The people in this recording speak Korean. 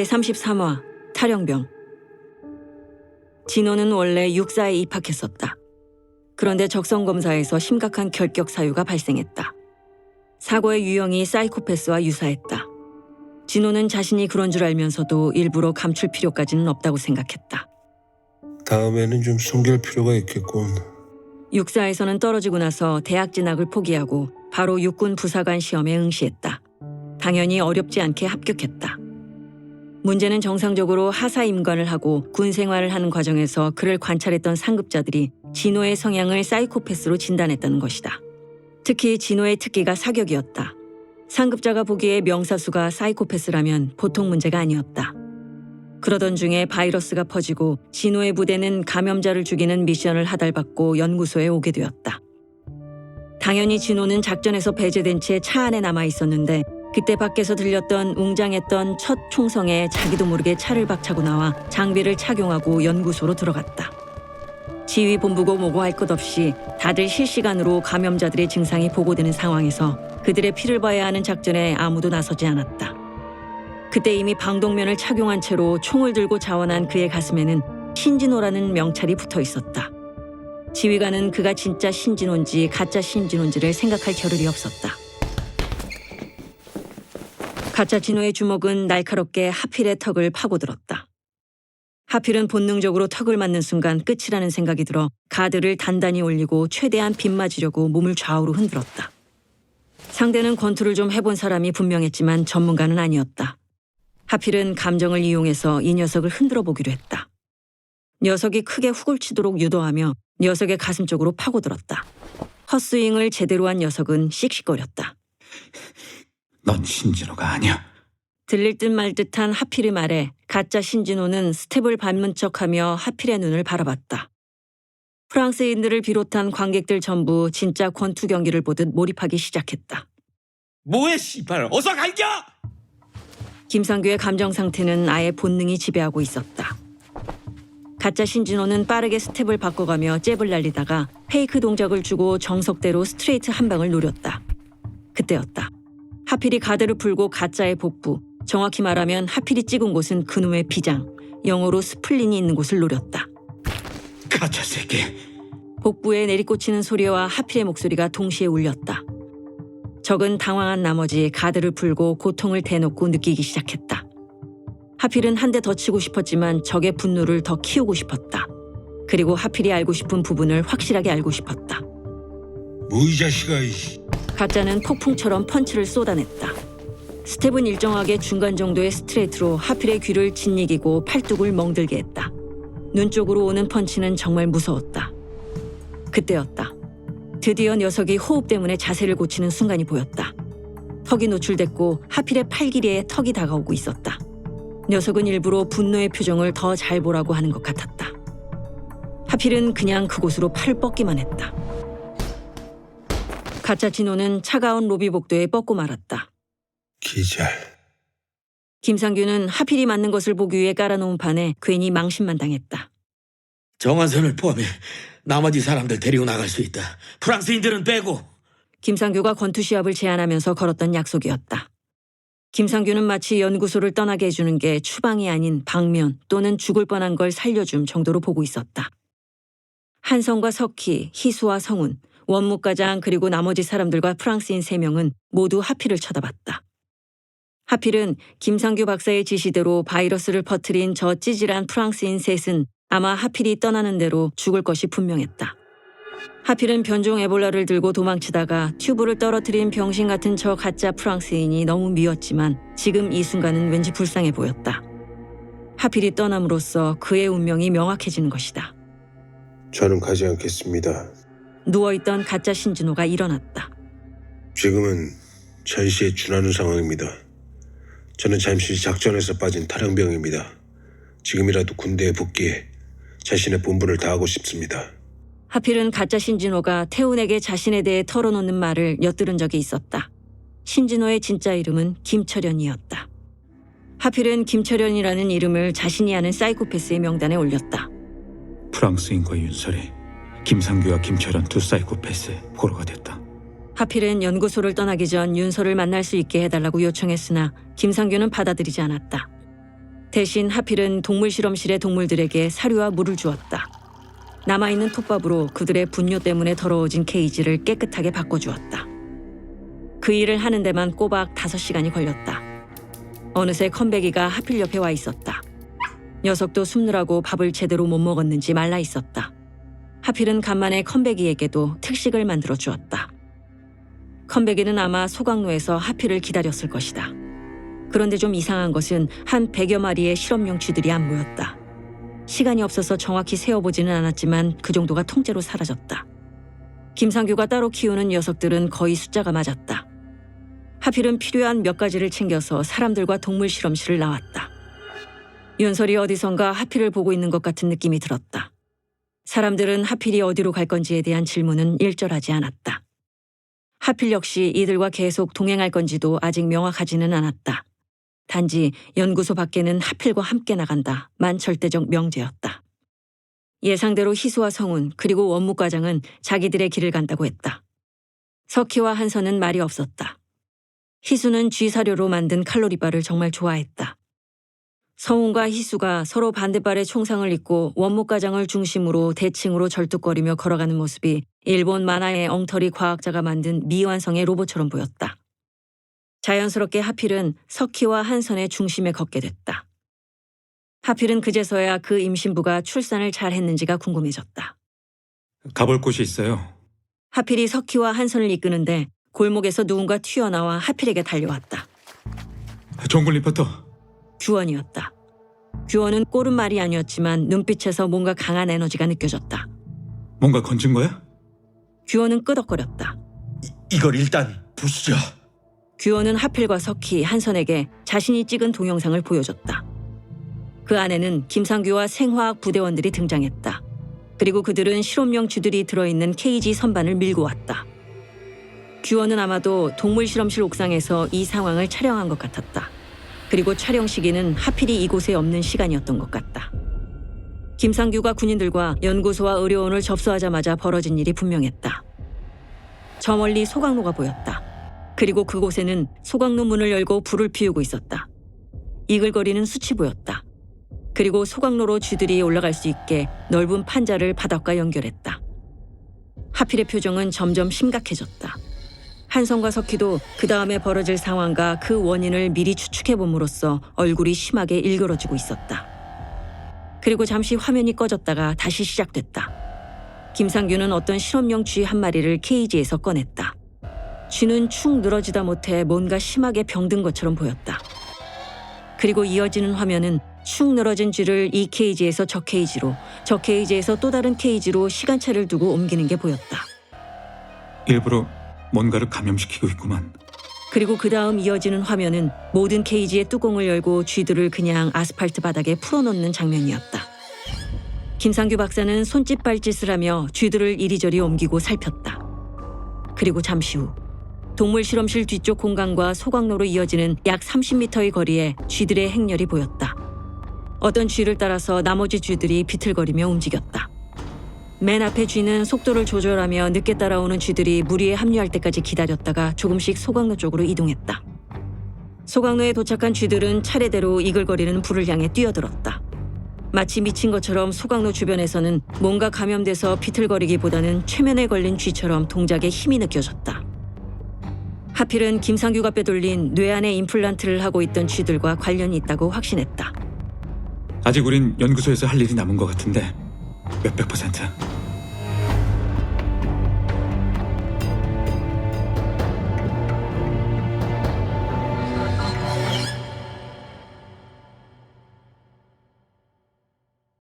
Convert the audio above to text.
제33화 탈영병. 진호는 원래 육사에 입학했었다. 그런데 적성검사에서 심각한 결격 사유가 발생했다. 사고의 유형이 사이코패스와 유사했다. 진호는 자신이 그런 줄 알면서도 일부러 감출 필요까지는 없다고 생각했다. 다음에는 좀 숨길 필요가 있겠군. 육사에서는 떨어지고 나서 대학 진학을 포기하고 바로 육군 부사관 시험에 응시했다. 당연히 어렵지 않게 합격했다. 문제는 정상적으로 하사 임관을 하고 군 생활을 하는 과정에서 그를 관찰했던 상급자들이 진호의 성향을 사이코패스로 진단했다는 것이다. 특히 진호의 특기가 사격이었다. 상급자가 보기에 명사수가 사이코패스라면 보통 문제가 아니었다. 그러던 중에 바이러스가 퍼지고 진호의 부대는 감염자를 죽이는 미션을 하달받고 연구소에 오게 되었다. 당연히 진호는 작전에서 배제된 채 차 안에 남아 있었는데 그때 밖에서 들렸던 웅장했던 첫 총성에 자기도 모르게 차를 박차고 나와 장비를 착용하고 연구소로 들어갔다. 지휘본부고 뭐고 할 것 없이 다들 실시간으로 감염자들의 증상이 보고되는 상황에서 그들의 피를 봐야 하는 작전에 아무도 나서지 않았다. 그때 이미 방독면을 착용한 채로 총을 들고 자원한 그의 가슴에는 신진호라는 명찰이 붙어 있었다. 지휘관은 그가 진짜 신진호인지 가짜 신진호인지를 생각할 겨를이 없었다. 가짜 진호의 주먹은 날카롭게 하필의 턱을 파고들었다. 하필은 본능적으로 턱을 맞는 순간 끝이라는 생각이 들어 가드를 단단히 올리고 최대한 빗맞으려고 몸을 좌우로 흔들었다. 상대는 권투를 좀 해본 사람이 분명했지만 전문가는 아니었다. 하필은 감정을 이용해서 이 녀석을 흔들어 보기로 했다. 녀석이 크게 후굴치도록 유도하며 녀석의 가슴 쪽으로 파고들었다. 헛스윙을 제대로 한 녀석은 씩씩거렸다. 넌 신진호가 아니야. 들릴 듯 말 듯한 하필의 말에 가짜 신진호는 스텝을 밟는 척하며 하필의 눈을 바라봤다. 프랑스인들을 비롯한 관객들 전부 진짜 권투 경기를 보듯 몰입하기 시작했다. 뭐해 씨발, 어서 갈겨! 김상규의 감정 상태는 아예 본능이 지배하고 있었다. 가짜 신진호는 빠르게 스텝을 바꿔가며 잽을 날리다가 페이크 동작을 주고 정석대로 스트레이트 한 방을 노렸다. 그때였다. 하필이 가드를 풀고 가짜의 복부, 정확히 말하면 하필이 찍은 곳은 그놈의 비장, 영어로 스플린이 있는 곳을 노렸다. 가짜 새끼. 복부에 내리꽂히는 소리와 하필의 목소리가 동시에 울렸다. 적은 당황한 나머지 가드를 풀고 고통을 대놓고 느끼기 시작했다. 하필은 한 대 더 치고 싶었지만 적의 분노를 더 키우고 싶었다. 그리고 하필이 알고 싶은 부분을 확실하게 알고 싶었다. 뭐 이 자식아, 이씨. 가짜는 폭풍처럼 펀치를 쏟아냈다. 스텝은 일정하게 중간 정도의 스트레이트로 하필의 귀를 짓이기고 팔뚝을 멍들게 했다. 눈 쪽으로 오는 펀치는 정말 무서웠다. 그때였다. 드디어 녀석이 호흡 때문에 자세를 고치는 순간이 보였다. 턱이 노출됐고 하필의 팔 길이에 턱이 다가오고 있었다. 녀석은 일부러 분노의 표정을 더 잘 보라고 하는 것 같았다. 하필은 그냥 그곳으로 팔을 뻗기만 했다. 가짜 진호는 차가운 로비 복도에 뻗고 말았다. 기절. 김상규는 하필이 맞는 것을 보기 위해 깔아놓은 판에 괜히 망신만 당했다. 정한선을 포함해 나머지 사람들 데리고 나갈 수 있다. 프랑스인들은 빼고. 김상규가 권투 시합을 제안하면서 걸었던 약속이었다. 김상규는 마치 연구소를 떠나게 해주는 게 추방이 아닌 방면 또는 죽을 뻔한 걸 살려줌 정도로 보고 있었다. 한성과 석희, 희수와 성훈, 원무과장 그리고 나머지 사람들과 프랑스인 3명은 모두 하필을 쳐다봤다. 하필은 김상규 박사의 지시대로 바이러스를 퍼뜨린 저 찌질한 프랑스인 셋은 아마 하필이 떠나는 대로 죽을 것이 분명했다. 하필은 변종 에볼라를 들고 도망치다가 튜브를 떨어뜨린 병신 같은 저 가짜 프랑스인이 너무 미웠지만 지금 이 순간은 왠지 불쌍해 보였다. 하필이 떠남으로써 그의 운명이 명확해지는 것이다. 저는 가지 않겠습니다. 누워있던 가짜 신진호가 일어났다. 지금은 전시에 준하는 상황입니다. 저는 잠시 작전에서 빠진 탈영병입니다. 지금이라도 군대에 복귀해 자신의 본분을 다하고 싶습니다. 하필은 가짜 신진호가 태훈에게 자신에 대해 털어놓는 말을 엿들은 적이 있었다. 신진호의 진짜 이름은 김철현이었다. 하필은 김철현이라는 이름을 자신이 아는 사이코패스의 명단에 올렸다. 프랑스인과 윤설이 김상규와 김철현 두 사이코패스에 포로가 됐다. 하필은 연구소를 떠나기 전 윤서를 만날 수 있게 해달라고 요청했으나 김상규는 받아들이지 않았다. 대신 하필은 동물 실험실의 동물들에게 사료와 물을 주었다. 남아있는 톱밥으로 그들의 분뇨 때문에 더러워진 케이지를 깨끗하게 바꿔주었다. 그 일을 하는 데만 꼬박 5시간이 걸렸다. 어느새 컴백이가 하필 옆에 와 있었다. 녀석도 숨느라고 밥을 제대로 못 먹었는지 말라 있었다. 하필은 간만에 컴백이에게도 특식을 만들어 주었다. 컴백이는 아마 소각로에서 하필을 기다렸을 것이다. 그런데 좀 이상한 것은 한 100여 마리의 실험용 쥐들이 안 모였다. 시간이 없어서 정확히 세어보지는 않았지만 그 정도가 통째로 사라졌다. 김상규가 따로 키우는 녀석들은 거의 숫자가 맞았다. 하필은 필요한 몇 가지를 챙겨서 사람들과 동물 실험실을 나왔다. 윤설이 어디선가 하필을 보고 있는 것 같은 느낌이 들었다. 사람들은 하필이 어디로 갈 건지에 대한 질문은 일절하지 않았다. 하필 역시 이들과 계속 동행할 건지도 아직 명확하지는 않았다. 단지 연구소 밖에는 하필과 함께 나간다만 절대적 명제였다. 예상대로 희수와 성운 그리고 원무과장은 자기들의 길을 간다고 했다. 석희와 한선은 말이 없었다. 희수는 쥐 사료로 만든 칼로리바를 정말 좋아했다. 성운과 희수가 서로 반대발의 총상을 입고 원무과장을 중심으로 대칭으로 절뚝거리며 걸어가는 모습이 일본 만화의 엉터리 과학자가 만든 미완성의 로봇처럼 보였다. 자연스럽게 하필은 석희와 한선의 중심에 걷게 됐다. 하필은 그제서야 그 임신부가 출산을 잘 했는지가 궁금해졌다. 가볼 곳이 있어요. 하필이 석희와 한선을 이끄는데 골목에서 누군가 튀어나와 하필에게 달려왔다. 종군 리포터. 규원이었다. 규원은 꼴은 말이 아니었지만 눈빛에서 뭔가 강한 에너지가 느껴졌다. 뭔가 건진 거야? 규원은 끄덕거렸다. 이걸 일단 보시죠. 규원은 하필과 석희, 한선에게 자신이 찍은 동영상을 보여줬다. 그 안에는 김상규와 생화학 부대원들이 등장했다. 그리고 그들은 실험용 쥐들이 들어있는 케이지 선반을 밀고 왔다. 규원은 아마도 동물 실험실 옥상에서 이 상황을 촬영한 것 같았다. 그리고 촬영 시기는 하필이 이곳에 없는 시간이었던 것 같다. 김상규가 군인들과 연구소와 의료원을 접수하자마자 벌어진 일이 분명했다. 저 멀리 소각로가 보였다. 그리고 그곳에는 소각로 문을 열고 불을 피우고 있었다. 이글거리는 숯이 보였다. 그리고 소각로로 쥐들이 올라갈 수 있게 넓은 판자를 바닥과 연결했다. 하필의 표정은 점점 심각해졌다. 한성과 석희도 그 다음에 벌어질 상황과 그 원인을 미리 추측해봄으로써 얼굴이 심하게 일그러지고 있었다. 그리고 잠시 화면이 꺼졌다가 다시 시작됐다. 김상규는 어떤 실험용 쥐 한 마리를 케이지에서 꺼냈다. 쥐는 축 늘어지다 못해 뭔가 심하게 병든 것처럼 보였다. 그리고 이어지는 화면은 축 늘어진 쥐를 이 케이지에서 저 케이지로, 저 케이지에서 또 다른 케이지로 시간차를 두고 옮기는 게 보였다. 일부러 뭔가를 감염시키고 있구만. 그리고 그 다음 이어지는 화면은 모든 케이지의 뚜껑을 열고 쥐들을 그냥 아스팔트 바닥에 풀어놓는 장면이었다. 김상규 박사는 손짓 발짓을 하며 쥐들을 이리저리 옮기고 살폈다. 그리고 잠시 후 동물 실험실 뒤쪽 공간과 소각로로 이어지는 약 30m의 거리에 쥐들의 행렬이 보였다. 어떤 쥐를 따라서 나머지 쥐들이 비틀거리며 움직였다. 맨 앞에 쥐는 속도를 조절하며 늦게 따라오는 쥐들이 무리에 합류할 때까지 기다렸다가 조금씩 소각로 쪽으로 이동했다. 소각로에 도착한 쥐들은 차례대로 이글거리는 불을 향해 뛰어들었다. 마치 미친 것처럼 소각로 주변에서는 뭔가 감염돼서 비틀거리기보다는 최면에 걸린 쥐처럼 동작에 힘이 느껴졌다. 하필은 김상규가 빼돌린 뇌 안에 임플란트를 하고 있던 쥐들과 관련이 있다고 확신했다. 아직 우린 연구소에서 할 일이 남은 것 같은데 몇백 %.